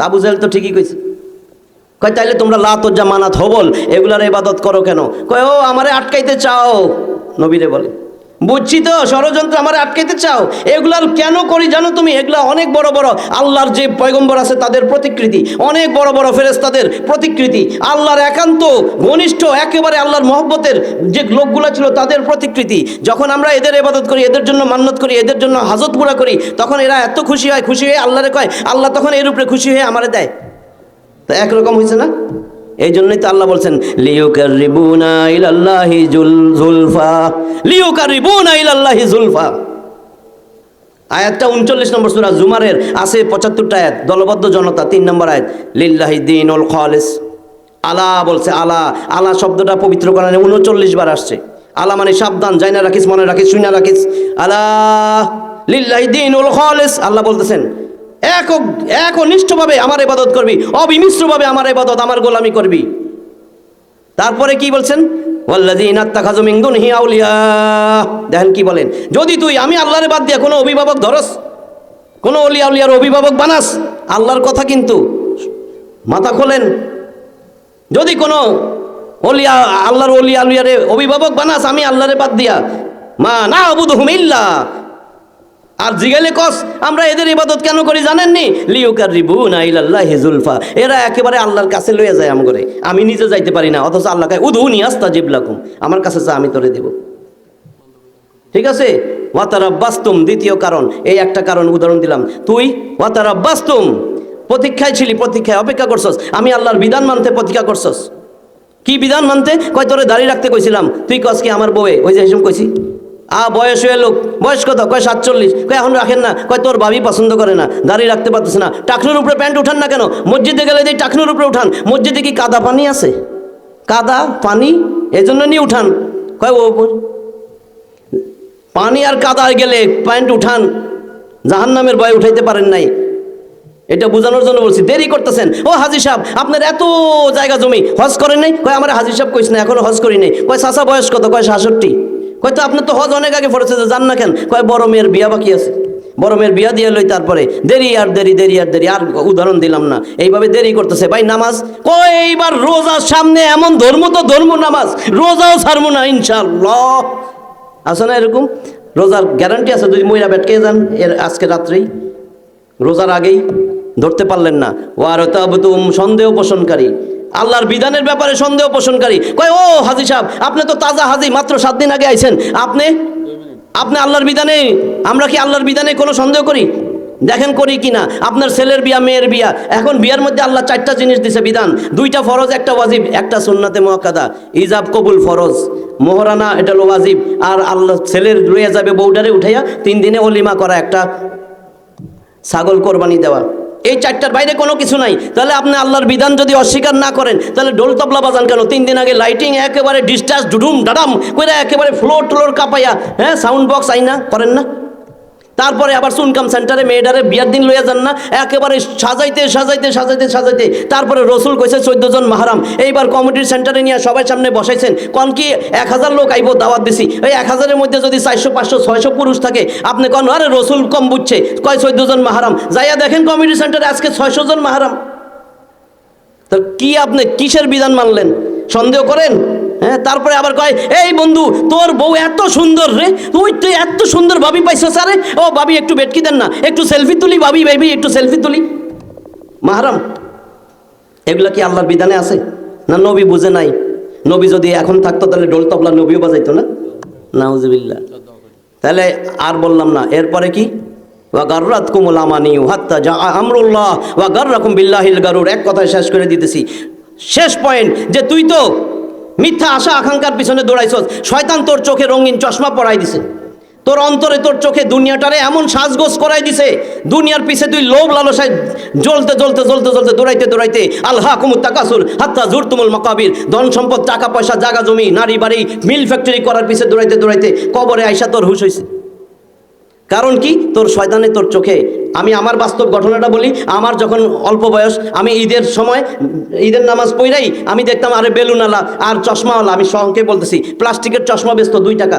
আবু জাহেল তো ঠিকই কইছে। কয় তাইলে তোমরা লাত উজ্জা মানাত হবল এগুলার ইবাদত করো কেন? কয় ও আমারে আটকাইতে চাও। নবীরে বলে বুঝছি তো ষড়যন্ত্র, আমারে আটকাইতে চাও। এগুলার কেন করি জানো তুমি? এগুলা অনেক বড় বড় আল্লাহর যে পয়গম্বর আছে তাদের প্রতিকৃতি, অনেক বড় বড় ফেরেশতাদের প্রতিকৃতি, আল্লাহর একান্ত ঘনিষ্ঠ একেবারে আল্লাহর মহব্বতের যে লোকগুলো ছিল তাদের প্রতিকৃতি। যখন আমরা এদের ইবাদত করি, এদের জন্য মান্নত করি, এদের জন্য হাজত পুরা করি, তখন এরা এত খুশি হয়, খুশি হয়ে আল্লাহরে কয়, আল্লাহ তখন এর উপরে খুশি হয়ে আমারে দেয়। তো একরকম হয়েছে না? এই জন্যই তো আল্লাহ বলছেন লিয়ুকাররিবুনা ইলাল্লাহি যুলফা, লিয়ুকাররিবুনা ইলাল্লাহি যুলফা। আয়াতটা 39 নম্বর সূরা জুমারের আছে 75টা আয়াত, দলবদ্ধ জনতা 3 নম্বর আয়াত। লিল্লাহি দীনুল খালিস, আলা বলছে, আলা, আলা শব্দটা পবিত্র কোরআনে 39 বার আসছে। আলা মানে সাবধান, জানা রাখিস, মনে রাখিস, শুনে রাখিস। আলা লিল্লাহি দীনুল খালিস, আল্লাহ বলতেছেন একনিষ্ঠভাবে আমার ইবাদত করবি, অবিমিশ্রভাবে আমার ইবাদত, আমার গোলামি করবি। তারপরে কি বলছেন? ওয়াল্লাযীনা ইত্তাখাযু মিন দুনিহি আউলিয়া। দেখেন কি বলেন, যদি তুই আমি আল্লাহর বাদ দিয়ে কোনো অভিভাবক ধরস, কোনো ওলিয়া উলিয়ার অভিভাবক বানাস, আল্লাহর কথা কিন্তু মাথা খোলেন। যদি কোনো ওলিয়া আল্লাহর ওলিয়া উলিয়ারে অভিভাবক বানাস আমি আল্লাহরে বাদ দিয়া, মা না'বুদুহুম ইল্লা, আর জিগাইলে কস আমরা এদের ইবাদত কেন করি জানেননি? লিয়ুকাররিবুনা ইলাল্লাহি যুলফা, এরা একেবারে আল্লাহর কাছে লয়ে যায় আমগরে, আমি নিজে যাইতে পারি না, অথচ আল্লাহ কয় উদউনি আস্তাজিব লাকুম, আমার কাছে যা আমি তোরে দেব। ঠিক আছে? ওয়াতারাব্বাসতুম, দ্বিতীয় কারণ, এই একটা কারণ উদাহরণ দিলাম। তুই ওয়াতারাব্বাসতুম প্রতীক্ষায় ছিলি, প্রতীক্ষায় অপেক্ষা করছস, আমি আল্লাহর বিধান মানতে প্রতীক্ষা করছস। কি বিধান মানতে? কয় তোরে দাড়ি রাখতে কইছিলাম, তুই কস কি আমার বউয়ে, ওই যে হিসেম কইছি। বয়স হয়ে লোক, বয়স কত? কয় 47। কয় এখন রাখেন না, কয় তোর ভাবি পছন্দ করে না, দাড়ি রাখতে পারতেছে না। টাকনুর উপরে প্যান্ট উঠান না কেন? মসজিদে গেলে দিয়ে টাকনুর উপরে উঠান, মসজিদে কি কাদা পানি আছে? কাদা পানি এজন্য নিয়ে উঠান। কয় ও পানি আর কাদা গেলে প্যান্ট উঠান, জাহান্নামের ভয়ে উঠাইতে পারেন নাই, এটা বোঝানোর জন্য বলছি। দেরি করতেছেন। ও হাজী সাহেব আপনার এত জায়গা জমি, হজ করেন নাই? কয় আমার হাজী সাহেব কইস না, এখনো হজ করি নাই। কয় চাচা বয়স কত? কয় 66। কয় তো আপনার তো হজ অনেক আগে পড়েছে, জান না কেন? কয় বড় মেয়ের বিয়া বাকি আছে, বড় মেয়ের বিয়া দিয়ে লই, তারপরে দেরি আর দেরি, দেরি আর দেরি, আর উদাহরণ দিলাম না। এইভাবে দেরি করতেছে। ভাই নামাজ কয় এইবার রোজার সামনে, এমন ধর্ম তো ধর্ম, নামাজ রোজাও ছাড়বো না ইনশাআল্লাহ। আছে না এরকম? রোজার গ্যারান্টি আছে, যদি মইরা বেটকে যান এর আজকে রাত্রেই, রোজার আগেই ধরতে পারলেন না। ওয়ারতাবতুম, সন্দেহ পোষণকারী, আল্লাহর বিধানের ব্যাপারে সন্দেহ পোষণকারী। কয় ও হাজী সাহেব আপনি তো তাজা হাজী, মাত্র 7 দিন আগে আইছেন, আপনি আল্লাহর বিধানে, আমরা কি আল্লাহর বিধানে কোনো সন্দেহ করি? দেখেন করি কিনা। আপনার ছেলের বিয়া, মেয়ের বিয়া, এখন বিয়ার মধ্যে আল্লাহ 4টা জিনিস দিছে বিধান, 2টা ফরজ, একটা ওয়াজিব, একটা সুন্নাতে মুআক্কাদা। ইজাব কবুল ফরজ, মোহরানা এটা হলো ওয়াজিব, আর আল্লাহ ছেলের লইয়া যাবে বউডারে উঠাইয়া 3 দিনে অলিমা করা, একটা ছাগল কোরবানি দেওয়া। এই 4টার বাইরে কোনো কিছু নাই। তাহলে আপনি আল্লাহর বিধান যদি অস্বীকার না করেন, তাহলে ঢোল তবলা বাজান কেন? 3 দিন আগে লাইটিং একেবারে ডিসচার্জ ডুডুম ডাডাম করে একেবারে ফ্লোর কাপাইয়া, হ্যাঁ সাউন্ড বক্স আইনা করেন না? তারপরে আবার সুনকাম সেন্টারে মেয়েটারে বিয়ার দিন লইয়া যান না, একেবারে সাজাইতে সাজাইতে সাজাইতে সাজাইতে, তারপরে রসুল কইছে 14 জন মাহারাম। এইবার কমিটির সেন্টারে নিয়ে সবাই সামনে বসাইছেন, কন কি 1000 লোক আইব, দাওয়াত দিছি, ওই 1000-এর মধ্যে যদি 400 500 600 পুরুষ থাকে, আপনি কন আরে রসুল কম বুঝছে, কয় 14 জন মাহারাম। যাইয়া দেখেন কমিটির সেন্টারে আজকে 600 জন মাহারাম। তো কি আপনি কিসের বিধান মানলেন? সন্দেহ করেন? হ্যাঁ, তারপরে আবার কয় এই বন্ধু তোর বউ এত সুন্দর রে, তুই এত সুন্দর ভাবি পাইছো স্যারে, ও ভাবি একটু বেটকি দেন না, একটু সেলফি তুলি, ভাবি ভাবি একটু সেলফি তুলি। মাহারাম এগুলা কি আল্লাহর বিধানে আছে? না নবী বুঝে নাই? নবী যদি এখন থাকতো তাহলে ঢোল তবলা নবীও বাজাইতো না, নাউজুবিল্লাহ। তাহলে আর বললাম না, এরপরে কি? ওয়া গাররাতকুমুল আমানিউ হাত্তা জা আমরুল্লাহ ওয়া গাররাকুম বিল্লাহিল গারুর। এক কথায় শেষ করে দিতেছি, শেষ পয়েন্ট, যে তুই তো মিথ্যা আশা আকাঙ্ক্ষার পিছনে দৌড়াইছস, শয়তান তোর চোখে রঙিন চশমা পরাই দিছে, তোর অন্তরে তোর চোখে দুনিয়াটারে এমন সাজগোজ করাই দিছে, দুনিয়ার পিছে তুই লোভ লালসায় জ্বলতে জ্বলতে জ্বলতে জ্বলতে দৌড়াইতে দৌড়াইতে আলহাকুমুত তাকাসুর হাত্তা জুরতুমুল মাকাবির, ধন সম্পদ টাকা পয়সা জায়গা জমি নারী বাড়ি মিল ফ্যাক্টরি করার পিছে দৌড়াইতে দৌড়াইতে কবরে আইসা তোর হুশ হইছে। কারণ কি? তোর শয়তানে তোর চোখে। আমি আমার বাস্তব ঘটনাটা বলি। আমার যখন অল্প বয়স, আমি ঈদের সময় ঈদের নামাজ পড়াই আমি দেখতাম আরে বেলুনালা আর চশমাওয়ালা, আমি সঙ্গে বলতেছি, প্লাস্টিকের চশমা বেচতো 2 টাকা,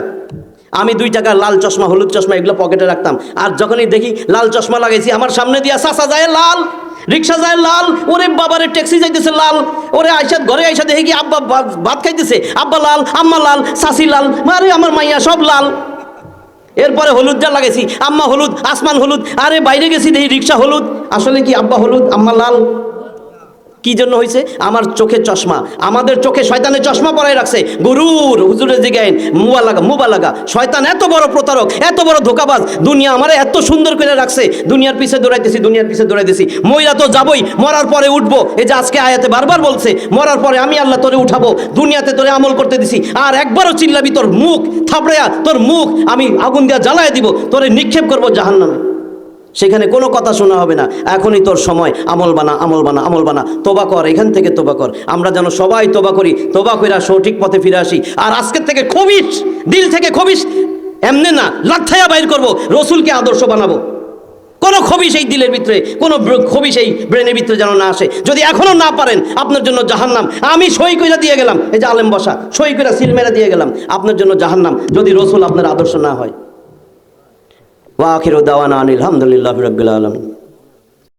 আমি 2 টাকার লাল চশমা হলুদ চশমা এগুলো পকেটে রাখতাম। আর যখনই দেখি লাল চশমা লাগাইছি, আমার সামনে দিয়া চাচা যায় লাল, রিক্সা যায় লাল, ওরে বাবারে ট্যাক্সি যাইতেছে লাল, ওরে আইসা ঘরে আইসা দেখে কি আব্বা ভাত খাইতেছে, আব্বা লাল, আম্মা লাল, চাচি লাল, আরে আমার মাইয়া সব লাল। এরপরে হলুদ যা লাগাইছি, আম্মা হলুদ, আসমান হলুদ, আরে বাইরে গেছি দেখি রিক্সা হলুদ, আসলে কি আব্বা হলুদ আম্মা লাল। কি জন্য হয়েছে? আমার চোখে চশমা, আমাদের চোখে শয়তানের চশমা পরাই রাখছে। গুরুর হুজুরের জিগাইন মুবালাগা, শয়তান এত বড় প্রতারক, এত বড় ধোকাবাজ, দুনিয়া আমারে এত সুন্দর করে রাখছে, দুনিয়ার পিছে দৌড়াইতেছি, মইরা তো যাবই, মরার পরে উঠবো। এই যে আজকে আয়াতে বারবার বলছে, মরার পরে আমি আল্লাহ তোরে উঠাবো, দুনিয়াতে তোরে আমল করতে দিছি, আর একবারও চিল্লাবি তোর মুখ থাপড়ায়া, তোর মুখ আমি আগুন দিয়া জ্বালায় দিব, তোরে নিক্ষেপ করবো জাহান্নামে। সেখানে কোনো কথা শোনা হবে না। এখনই তোর সময়, আমল বানা, তোবা কর, এখান থেকে তোবা কর। আমরা যেন সবাই তোবা করি, তোবা কইরা সঠিক পথে ফিরে আসি। আর আজকের থেকে খবিস, দিল থেকে খবিস, এমনি না লাথাইয়া বাইর করবো, রসুলকে আদর্শ বানাবো। কোনো খবিস এই দিলের ভিতরে, কোনো খবিস এই ব্রেনের ভিতরে যেন না আসে। যদি এখনো না পারেন, আপনার জন্য জাহান্নাম। আমি সই কইরা দিয়ে গেলাম, এই যে আলেম বসা, সই কইরা সিল মেরা দিয়ে গেলাম, আপনার জন্য জাহান্নাম, যদি রসুল আপনার আদর্শ না হয়। ওয়া আখিরু দাওয়ানা আনিল হামদুলিল্লাহি রাব্বিল আলামিন।